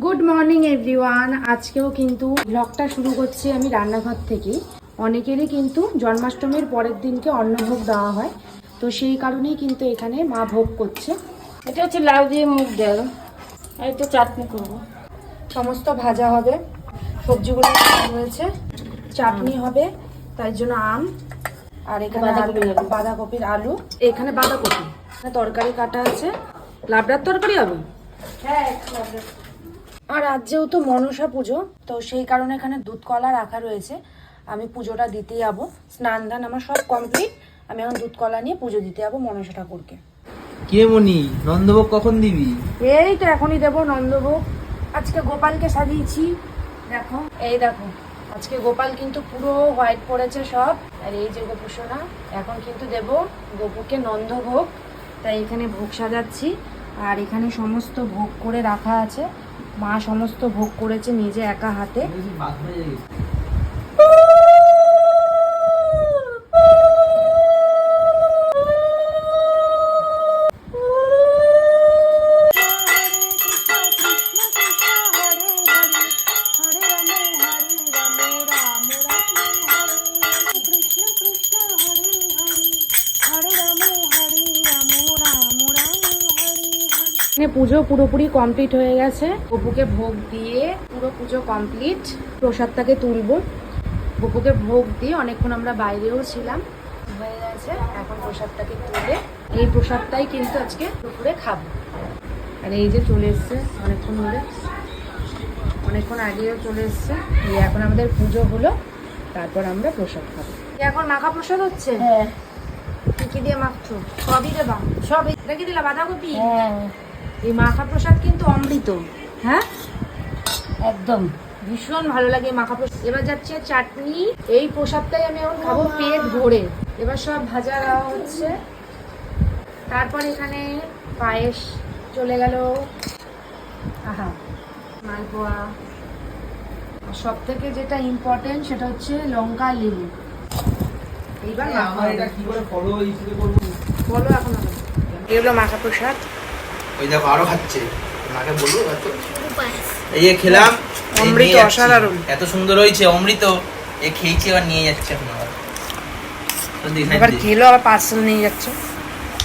Good morning everyone. আজকেও কিন্তু ব্লগটা শুরু করছি আমি রান্নাঘর থেকে। অনেকেরই কিন্তু জন্মাষ্টমীর পরের দিনকে অন্নভোগ দেওয়া হয়, তো সেই কারণেই কিন্তু এখানে মা ভোগ করছে। এটা হচ্ছে লাউ দিয়ে মুগ ডাল, আর একটু চাটনি করবো। সমস্ত ভাজা হবে, সবজিগুলো রয়েছে, চাটনি হবে, তাই জন্য আম, আর এখানে বাঁধাকপির আলু, এখানে বাঁধাকপি, তরকারি কাটা আছে। লাবড়ার তরকারি হবে। হ্যাঁ, আর আজ যেহেতু মনসা পুজো, তো সেই কারণে এখানে দুধ কলা রাখা রয়েছে। আমি পুজোটা দিতে যাবো, স্নান ধান আমার সব কমপ্লিট। আমি এখন দুধ কলা নিয়ে পুজো দিতে যাবো মনসা ঠাকুরকে। কে মনি, নন্দভোগ কখন দিবি? এই তো এখনই দেবো নন্দভোগ। আজকে গোপালকে সাজিয়েছি, দেখো এই দেখো। আজকে গোপাল কিন্তু পুরো হোয়াইট পড়েছে সব। আর এই যে গোপুসোনা, এখন কিন্তু দেব গোপুকে নন্দভোগ। তাই এখানে ভোগ সাজাচ্ছি, আর এখানে সমস্ত ভোগ করে রাখা আছে। মা সমস্ত ভোগ করেছে নিজে একা হাতে। পুজো পুরোপুরি কমপ্লিট হয়ে গেছে। গপুকে ভোগ দিয়ে পুরো পুজো কমপ্লিট। প্রসাদটাকে তুলবো। গপুকে ভোগ দিয়ে অনেকক্ষণ আমরা বাইরেও ছিলাম, হয়ে গেছে। এখন প্রসাদটাকে তুলে এই প্রসাদটাই কিন্তু আজকে দুপুরে খাবো। আর এই যে চলে এসছে অনেকক্ষণ ধরে, অনেকক্ষণ আগেও চলে এসছে। এই এখন আমাদের পুজো হলো, তারপর আমরা প্রসাদ খাবো। এখন মাখা প্রসাদ হচ্ছে। হ্যাঁ, কি দিয়ে মাখছো? সবই দেবা? সব রেখে দিলা? বাঁধাকপি? হ্যাঁ, এই মাখা প্রসাদ কিন্তু অমৃত। হ্যাঁ, একদম ভীষণ ভালো লাগে মাখা প্রসাদ। এবার যাচ্ছে চাটনি। এই প্রসাদটাই আমি এখন খাবো পেট ভরে। এবার সব ভাজা দেওয়া হচ্ছে। তারপর এখানে পায়েস চলে গেল। আহা, মালপোয়া। সব থেকে যেটা ইম্পর্টেন্ট সেটা হচ্ছে লঙ্কা লেবু। এইবার বলো এখন এগুলো মাখা প্রসাদ। ওই দেখো আরো খাচ্ছে, মাকে বলবো এই যে খেলাম অমৃত, অসাধারণ। এত সুন্দর হয়েছে অমৃত। এ খেয়েছি, আবার নিয়ে যাচ্ছে এখন। এবার খেলো, আবার পার্সেল নিয়ে যাচ্ছে।